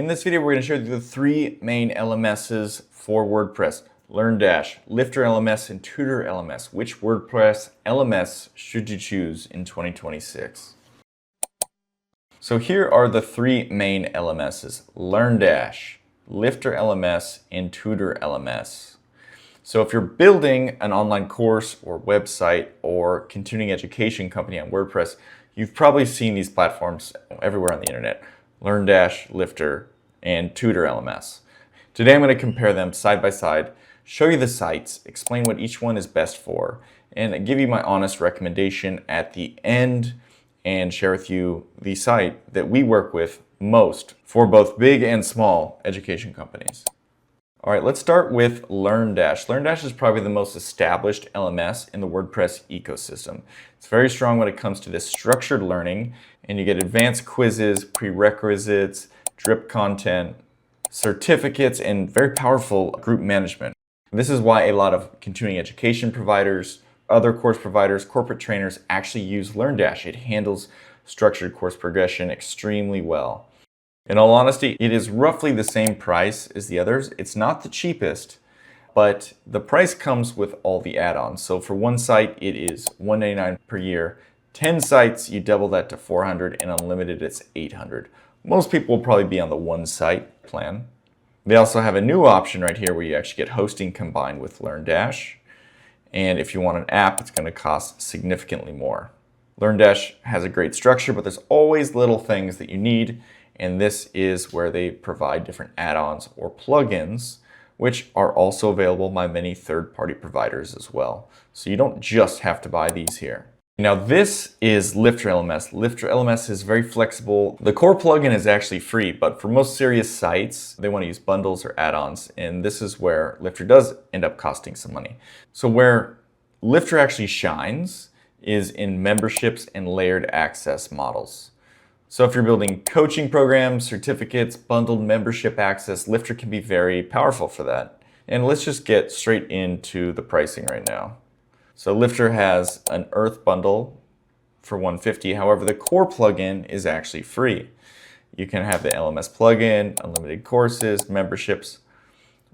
In this video, we're going to show you the three main LMSs for WordPress: LearnDash, LifterLMS, and TutorLMS. Which WordPress LMS should you choose in 2026? So here are the three main LMSs: LearnDash, LifterLMS, and TutorLMS. So if you're building an online course or website or continuing education company on WordPress, you've probably seen these platforms everywhere on the internet: LearnDash, Lifter, and TutorLMS. Today I'm going to compare them side by side, show you the sites, explain what each one is best for, and give you my honest recommendation at the end, and share with you the site that we work with most for both big and small education companies. All right, let's start with LearnDash. LearnDash is probably the most established LMS in the WordPress ecosystem. It's very strong when it comes to this structured learning, and you get advanced quizzes, prerequisites, drip content, certificates, and very powerful group management. This is why a lot of continuing education providers, other course providers, corporate trainers actually use LearnDash. It handles structured course progression extremely well. In all honesty, it is roughly the same price as the others. It's not the cheapest, but the price comes with all the add-ons. So for one site, it is $199 per year. 10 sites, you double that to $400, and unlimited, it's $800. Most people will probably be on the one site plan. They also have a new option right here where you actually get hosting combined with LearnDash. And if you want an app, it's going to cost significantly more. LearnDash has a great structure, but there's always little things that you need. And this is where they provide different add-ons or plugins, which are also available by many third-party providers as well. So you don't just have to buy these here. Now this is LifterLMS. LifterLMS is very flexible. The core plugin is actually free, but for most serious sites, they want to use bundles or add-ons. And this is where Lifter does end up costing some money. So where Lifter actually shines is in memberships and layered access models. So if you're building coaching programs, certificates, bundled membership access, Lifter can be very powerful for that. And let's just get straight into the pricing right now. So Lifter has an Earth bundle for $150. However, the core plugin is actually free. You can have the LMS plugin, unlimited courses, memberships,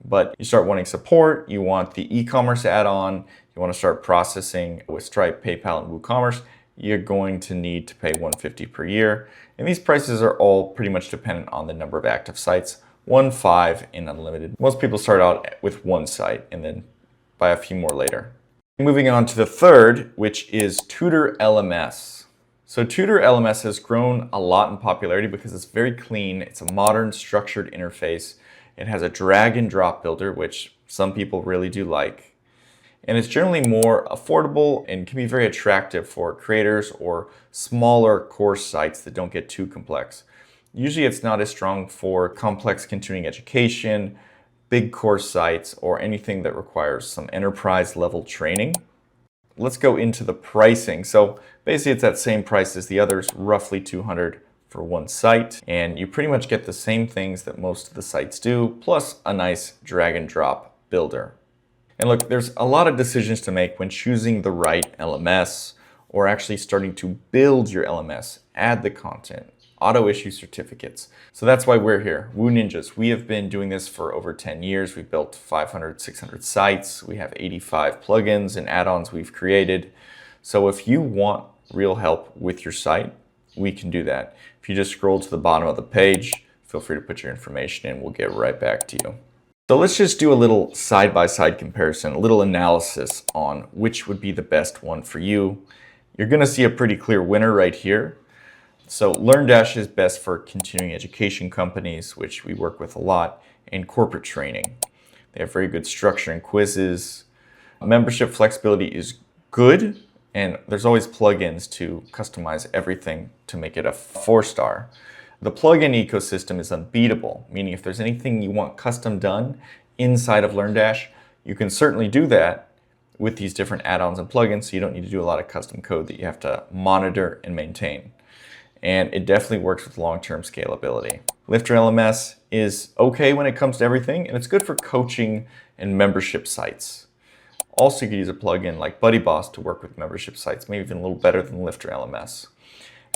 but you start wanting support, you want the e-commerce add-on, you want to start processing with Stripe, PayPal, and WooCommerce, you're going to need to pay $150 per year. And these prices are all pretty much dependent on the number of active sites, 1, 5, and unlimited. Most people start out with one site and then buy a few more later. Moving on to the third, which is TutorLMS. So TutorLMS has grown a lot in popularity because it's very clean. It's a modern structured interface. It has a drag and drop builder, which some people really do like. And it's generally more affordable and can be very attractive for creators or smaller course sites that don't get too complex. Usually it's not as strong for complex continuing education, big course sites, or anything that requires some enterprise level training. Let's go into the pricing. So basically it's that same price as the others, roughly $200 for one site. And you pretty much get the same things that most of the sites do, plus a nice drag and drop builder. And look, there's a lot of decisions to make when choosing the right LMS or actually starting to build your LMS, add the content, auto-issue certificates. So that's why we're here, Wooninjas. We have been doing this for over 10 years. We've built 500, 600 sites. We have 85 plugins and add-ons we've created. So if you want real help with your site, we can do that. If you just scroll to the bottom of the page, feel free to put your information in. We'll get right back to you. So let's just do a little side-by-side comparison, a little analysis on which would be the best one for you. You're going to see a pretty clear winner right here. So LearnDash is best for continuing education companies, which we work with a lot, and corporate training. They have very good structure and quizzes. Membership flexibility is good, and there's always plugins to customize everything to make it a 4-star. The plugin ecosystem is unbeatable, meaning if there's anything you want custom done inside of LearnDash, you can certainly do that with these different add-ons and plugins, so you don't need to do a lot of custom code that you have to monitor and maintain. And it definitely works with long-term scalability. LifterLMS is okay when it comes to everything, and it's good for coaching and membership sites. Also, you could use a plugin like BuddyBoss to work with membership sites, maybe even a little better than LifterLMS.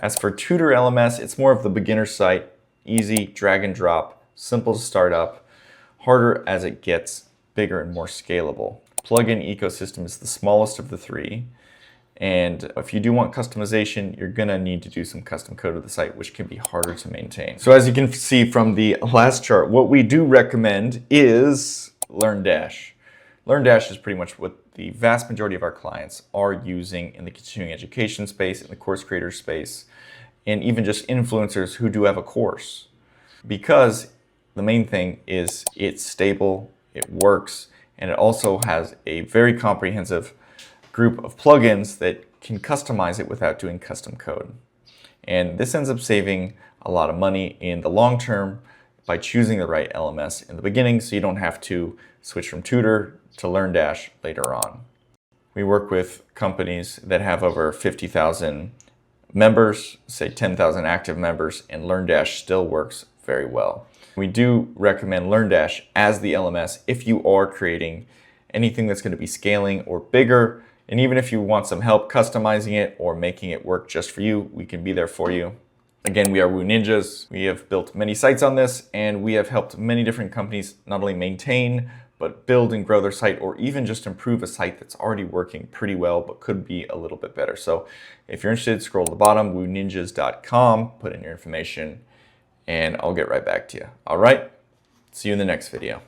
As for TutorLMS, it's more of the beginner site, easy, drag and drop, simple to start up, harder as it gets bigger and more scalable. Plugin ecosystem is the smallest of the three. And if you do want customization, you're gonna need to do some custom code of the site, which can be harder to maintain. So as you can see from the last chart, what we do recommend is LearnDash. LearnDash is pretty much what the vast majority of our clients are using in the continuing education space, in the course creator space, and even just influencers who do have a course. Because the main thing is it's stable, it works, and it also has a very comprehensive group of plugins that can customize it without doing custom code. And this ends up saving a lot of money in the long term by choosing the right LMS in the beginning, so you don't have to switch from Tutor to LearnDash later on. We work with companies that have over 50,000 members, say 10,000 active members, and LearnDash still works very well. We do recommend LearnDash as the LMS if you are creating anything that's going to be scaling or bigger. And even if you want some help customizing it or making it work just for you, we can be there for you. Again, we are Wooninjas. We have built many sites on this, and we have helped many different companies not only maintain, but build and grow their site, or even just improve a site that's already working pretty well, but could be a little bit better. So if you're interested, scroll to the bottom, wooninjas.com, put in your information, and I'll get right back to you. All right, see you in the next video.